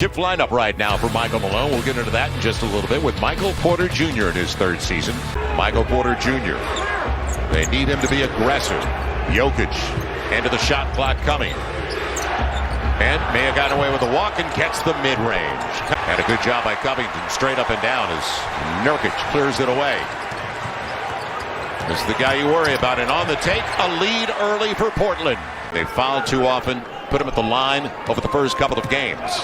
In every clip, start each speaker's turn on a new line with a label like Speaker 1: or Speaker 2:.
Speaker 1: Shift lineup right now for Michael Malone. We'll get into that in just a little bit with Michael Porter Jr. in his third season. Michael Porter Jr. They need him to be aggressive. Jokic into the shot clock coming. And may have gotten away with a walk and gets the mid-range. And a good job by Covington, straight up and down as Nurkic clears it away. This is the guy you worry about. And on the take, a lead early for Portland. They fouled too often, put him at the line over the first couple of games.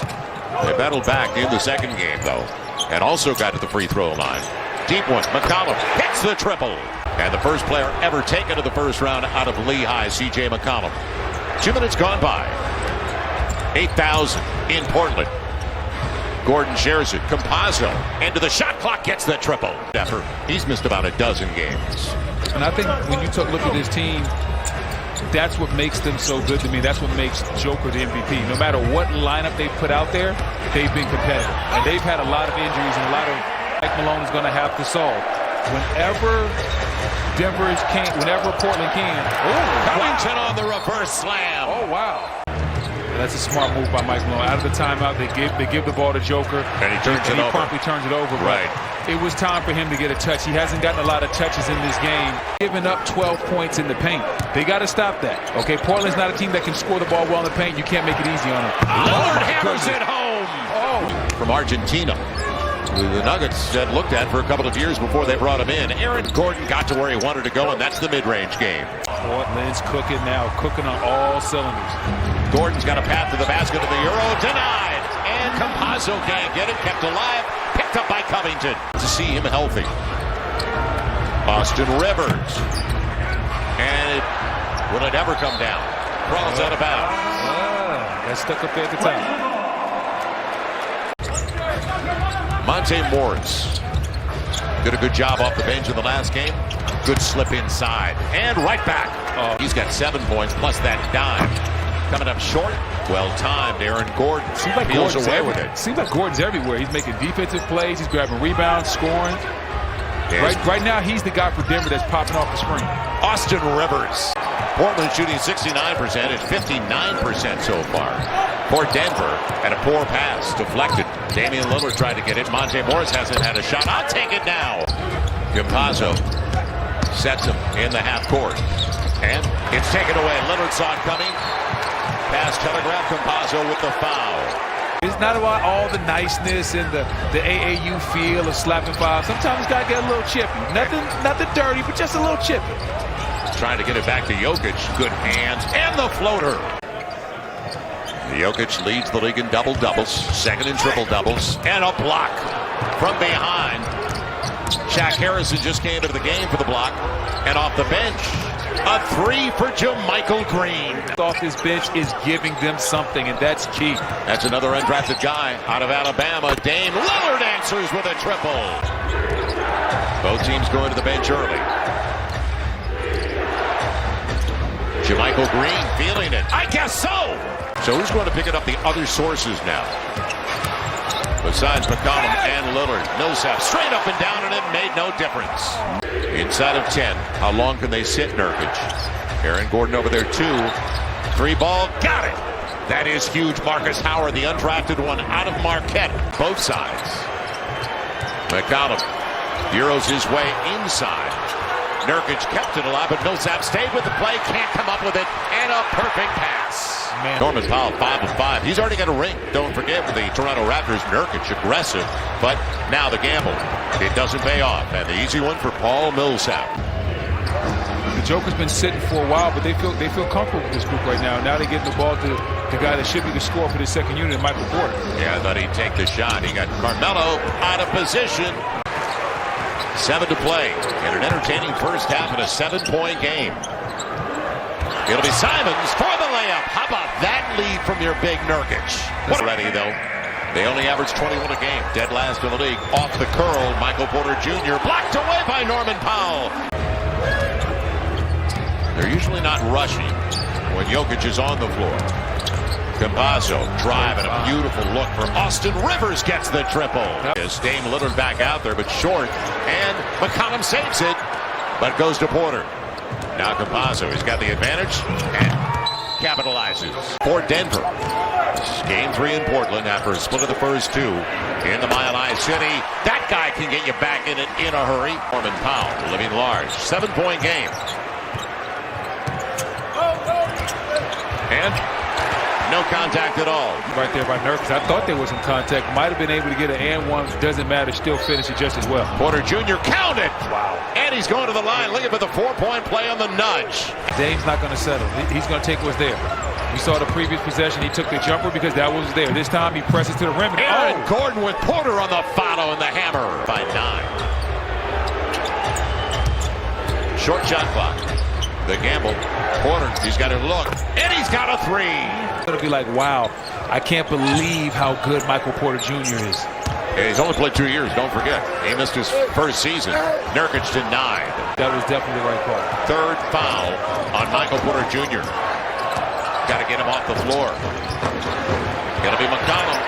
Speaker 1: They battled back in the second game, though, and also got to the free throw line. Deep one, McCollum hits the triple. And the first player ever taken to the first round out of Lehigh, C.J. McCollum. 2 minutes gone by. 8,000 in Portland. Gordon shares it. Campazzo into the shot clock, gets the triple. He's missed about a dozen games.
Speaker 2: And I think when you look at this team, that's what makes them so good to me. That's what makes Joker the MVP. No matter what lineup they put out there, they've been competitive. And they've had a lot of injuries and a lot of Mike Malone is going to have to solve. Whenever Portland can. Oh,
Speaker 1: Covington on the reverse slam.
Speaker 2: Oh, wow. That's a smart move by Mike Malone. Out of the timeout, they give the ball to Joker.
Speaker 1: And he
Speaker 2: promptly turns it over.
Speaker 1: Right.
Speaker 2: It was time for him to get a touch. He hasn't gotten a lot of touches in this game. Giving up 12 points in the paint. They got to stop that. Okay, Portland's not a team that can score the ball well in the paint. You can't make it easy on them.
Speaker 1: Lillard hammers it home.
Speaker 2: Oh.
Speaker 1: From Argentina. The Nuggets had looked at for a couple of years before they brought him in. Aaron Gordon got to where he wanted to go, and that's the mid-range game.
Speaker 2: Portland's cooking now, cooking on all cylinders.
Speaker 1: Gordon's got a path to the basket of the Euro, denied. And Campazzo can't get it, kept alive, picked up by Covington. To see him healthy. Austin Rivers. And will it ever come down? Crawls out of bounds.
Speaker 2: That's stuck up there at the top.
Speaker 1: Monte Morris did a good job off the bench in the last game. Good slip inside and right back. He's got 7 points plus that dime. Coming up short. Well timed. Aaron Gordon feels away with it.
Speaker 2: Seems like Gordon's everywhere. He's making defensive plays. He's grabbing rebounds, scoring. Yes. Right now, he's the guy for Denver that's popping off the screen.
Speaker 1: Austin Rivers. Portland shooting 69%. It's 59% so far. For Denver, and a poor pass deflected. Damian Lillard tried to get it. Monte Morris hasn't had a shot. I'll take it now. Campazzo sets him in the half court. And it's taken away. Lillard saw it coming. Pass telegraph. Campazzo with the foul.
Speaker 2: It's not about all the niceness and the AAU feel of slapping fouls. Sometimes it's got to get a little chippy. Nothing dirty, but just a little chippy.
Speaker 1: Trying to get it back to Jokic. Good hands. And the floater. Jokic leads the league in double-doubles, second in triple-doubles, and a block from behind. Shaq Harrison just came into the game for the block, and off the bench, a three for JaMychal Green.
Speaker 2: Off his bench is giving them something, and that's key.
Speaker 1: That's another undrafted guy out of Alabama. Dame Lillard answers with a triple. Both teams going to the bench early. JaMychal Green feeling it. I guess so. So who's going to pick it up the other sources now? Besides McCollum and Lillard. Millsap straight up and down, and it made no difference. Inside of 10. How long can they sit Nurkic? Aaron Gordon over there, 2. 3 ball. Got it. That is huge. Marcus Howard, the undrafted one, out of Marquette. Both sides. McCollum Euros his way inside. Nurkic kept it alive, but Millsap stayed with the play. Can't come up with it. And a perfect pass. Man. Norman Powell, 5 of 5. He's already got a ring. Don't forget, with the Toronto Raptors, Nurkic aggressive. But now the gamble. It doesn't pay off. And the easy one for Paul Millsap.
Speaker 2: The Joker's been sitting for a while, but they feel comfortable with this group right now. Now they're getting the ball to the guy that should be the scorer for the second unit, Michael Porter.
Speaker 1: Yeah, I thought he'd take the shot. He got Carmelo out of position. 7 to play in an entertaining first half in a 7-point game. It'll be Simons for the layup. How about that lead from your big Nurkic? Ready, though. They only average 21 a game. Dead last in the league. Off the curl, Michael Porter Jr. blocked away by Norman Powell. They're usually not rushing when Jokic is on the floor. Campazzo drive and a beautiful look from Austin Rivers gets the triple. Dame Lillard back out there, but short. And McCollum saves it, but goes to Porter. Now Campazzo, he's got the advantage. And capitalizes for Denver. Game 3 in Portland after a split of the first two in the Mile High City. That guy can get you back in it in a hurry. Norman Powell living large. 7-point game. And no contact at all.
Speaker 2: Right there by Nurkic. I thought there was some contact. Might have been able to get an and one. Doesn't matter. Still finish it just as well.
Speaker 1: Porter Jr. counted. Wow. And he's going to the line. Looking for the 4-point play on the nudge.
Speaker 2: Dame's not going to settle. He's going to take what's there. We saw the previous possession. He took the jumper because that was there. This time he presses to the rim.
Speaker 1: Aaron Gordon with Porter on the follow and the hammer by 9. Short shot clock. The gamble. Porter, he's got a look. And he's got a 3.
Speaker 2: It's going to be like, wow, I can't believe how good Michael Porter Jr. is.
Speaker 1: Yeah, he's only played 2 years, don't forget. He missed his first season. Nurkic denied.
Speaker 2: That was definitely the right call.
Speaker 1: Third foul on Michael Porter Jr. Got to get him off the floor. Going to be McConnell.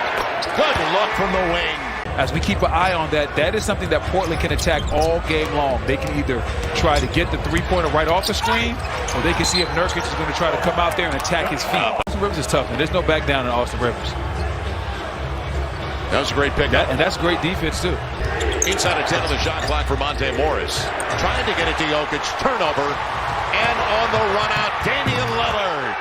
Speaker 1: Good look from the wing.
Speaker 2: As we keep an eye on that, that is something that Portland can attack all game long. They can either try to get the three-pointer right off the screen, or they can see if Nurkic is going to try to come out there and attack his feet. Austin Rivers is tough, man. There's no back down in Austin Rivers.
Speaker 1: That was a great pickup.
Speaker 2: And that's great defense, too.
Speaker 1: Inside of 10 of the shot clock for Monte Morris. Trying to get it to Jokic. Turnover. And on the run out, Damian Lillard.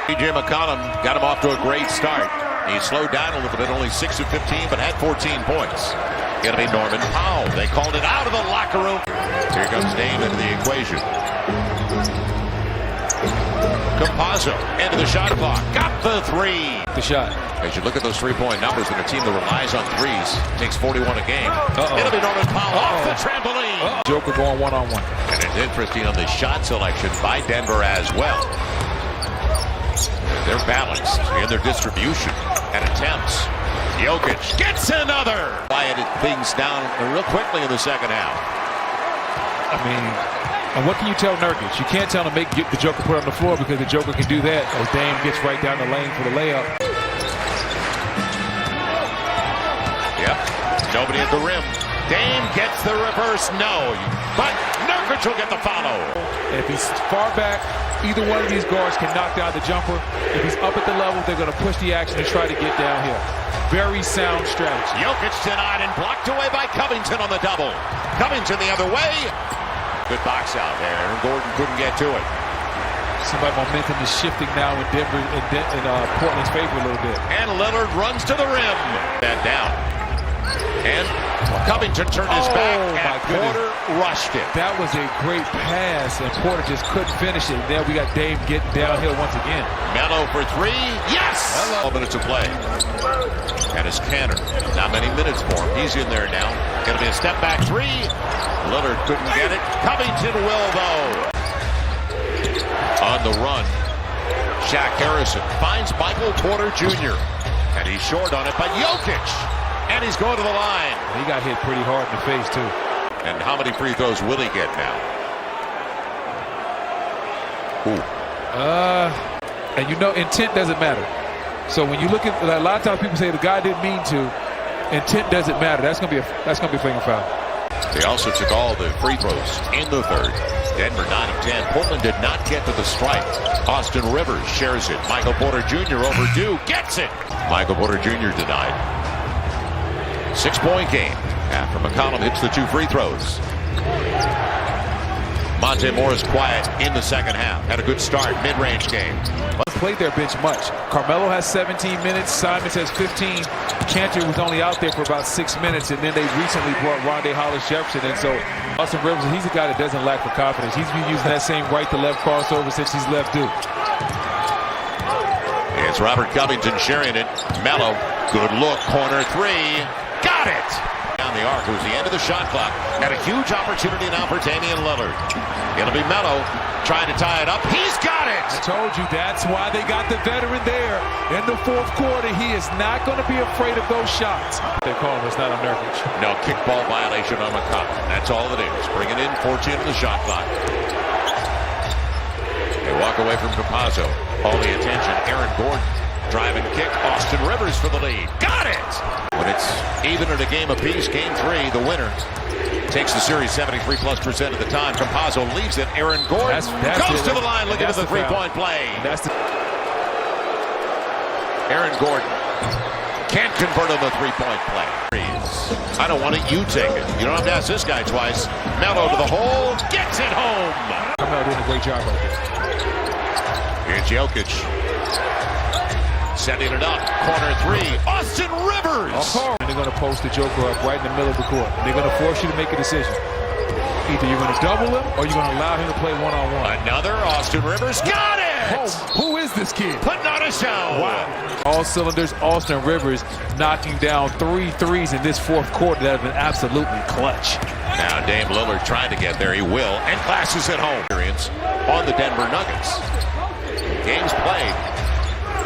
Speaker 1: T.J. McCollum got him off to a great start. He slowed down a little bit, only 6 of 15, but had 14 points. Going to be Norman Powell. They called it out of the locker room. Here comes Dame into the equation. Campazzo into the shot clock. Got the 3.
Speaker 2: The shot.
Speaker 1: As you look at those 3-point numbers in a team that relies on threes, takes 41 a game. It'll be Norman Powell off the trampoline.
Speaker 2: Joker going one-on-one.
Speaker 1: And it's interesting on the shot selection by Denver as well. They're balanced in their distribution and attempts. Jokic gets another. Quieted things down real quickly in the second half.
Speaker 2: I mean, and what can you tell Nurkic? You can't tell him to get the Joker put on the floor because the Joker can do that as Dame gets right down the lane for the layup.
Speaker 1: Yep, nobody at the rim. Dame gets the reverse no, but Nurkic will get the follow.
Speaker 2: If he's far back, either one of these guards can knock down the jumper. If he's up at the level, they're going to push the action and try to get downhill. Very sound strategy.
Speaker 1: Jokic denied and blocked away by Covington on the double. Covington the other way. Good box out there. Aaron Gordon couldn't get to it.
Speaker 2: Seems like momentum is shifting now in Denver in Portland's favor a little bit.
Speaker 1: And Lillard runs to the rim. That down. And Covington turned his back and Porter rushed it.
Speaker 2: That was a great pass, and Porter just couldn't finish it. There we got Dame getting downhill once again.
Speaker 1: Melo for 3. Yes! 12 minutes of play. And it's Canner. Not many minutes for him. He's in there now. Going to be a step back 3. Lillard couldn't get it. Covington will, though. On the run, Shaq Harrison finds Michael Porter Jr. And he's short on it, but Jokic. And he's going to the line.
Speaker 2: He got hit pretty hard in the face, too.
Speaker 1: And how many free throws will he get now?
Speaker 2: And you know, intent doesn't matter. So when you look at a lot of times people say the guy didn't mean to. Intent doesn't matter. That's gonna be a flagrant foul.
Speaker 1: They also took all the free throws in the third. Denver 9 of 10. Portland did not get to the strike. Austin Rivers shares it. Michael Porter Jr. overdue. Gets it. Michael Porter Jr. denied. 6-point game after McCollum hits the 2 free throws. Monte Morris quiet in the second half. Had a good start, mid-range game.
Speaker 2: Played their bench much. Carmelo has 17 minutes. Simons has 15. Cantor was only out there for about 6 minutes, and then they recently brought Rondé Hollis-Jefferson in. So Austin Rivers, he's a guy that doesn't lack for confidence. He's been using that same right-to-left crossover since he's left Duke.
Speaker 1: It's Robert Covington sharing it. Melo, good look, corner 3. Got it! Down the arc, it was the end of the shot clock. Had a huge opportunity now for Damian Lillard. It'll be Melo trying to tie it up. He's got it!
Speaker 2: I told you, that's why they got the veteran there. In the fourth quarter, he is not going to be afraid of those shots. They call him, it's not on Nurkic.
Speaker 1: No, kickball violation on McConnell. That's all it is. Bring it in, 14 of the shot clock. They walk away from Campazzo. All the attention, Aaron Gordon. Drive and kick, Austin Rivers for the lead. Got it! When it's even at a game apiece, game 3, the winner takes the series 73+% of the time. Campazzo leaves it. Aaron Gordon goes to the line looking at the 3-point play. Aaron Gordon can't convert on the three-point play. I don't want it, you take it. You don't have to ask this guy twice. Melo to the hole, gets it home.
Speaker 2: Melo doing a great job right there.
Speaker 1: Here's Jokic. Setting it up. Corner three. Austin Rivers.
Speaker 2: And they're going to post the Joker up right in the middle of the court. They're going to force you to make a decision. Either you're going to double him or you're going to allow him to play one-on-one.
Speaker 1: Another Austin Rivers. Got it!
Speaker 2: Who is this kid?
Speaker 1: Putting on a show.
Speaker 2: Wow. All cylinders. Austin Rivers knocking down 3 threes in this fourth quarter that have been absolutely clutch.
Speaker 1: Now Dame Lillard trying to get there. He will. And clashes at home. On the Denver Nuggets. Games played.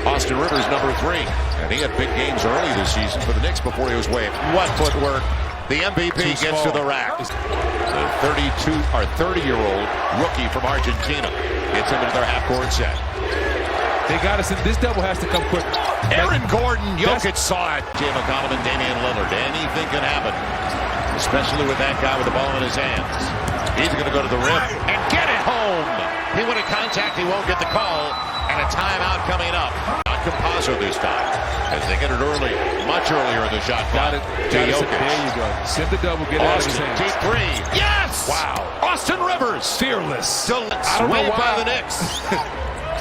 Speaker 1: Austin Rivers, number 3. And he had big games early this season for the Knicks before he was waived. What footwork. The MVP gets to the rack. The 30-year-old rookie from Argentina gets him into their half-court set.
Speaker 2: They got us in. This double has to come quick.
Speaker 1: Aaron Gordon, Jokic saw it. Jay McCollum and Damian Lillard. Anything can happen, especially with that guy with the ball in his hands. He's going to go to the rim and get it home. He went in contact. He won't get the call. And a timeout coming up. Not Campazzo this time, as they get it early, much earlier in the shot clock.
Speaker 2: There you go. Send the double, get out of his hands.
Speaker 1: Deep three. Yes!
Speaker 2: Wow.
Speaker 1: Austin Rivers.
Speaker 2: Fearless.
Speaker 1: I don't know why. By the Knicks.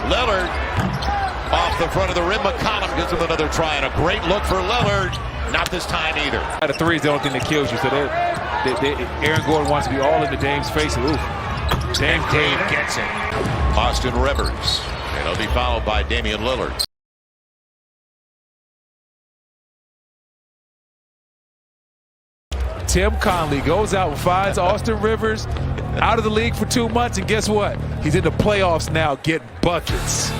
Speaker 1: Lillard off the front of the rim. McCollum gives him another try, and a great look for Lillard. Not this time either.
Speaker 2: The three is the only thing that kills you. So Aaron Gordon wants to be all in the Dame's face. Oof.
Speaker 1: Dame gets it. Austin Rivers. And he'll be followed by Damian Lillard.
Speaker 2: Tim Conley goes out and finds Austin Rivers out of the league for 2 months. And guess what? He's in the playoffs now getting buckets.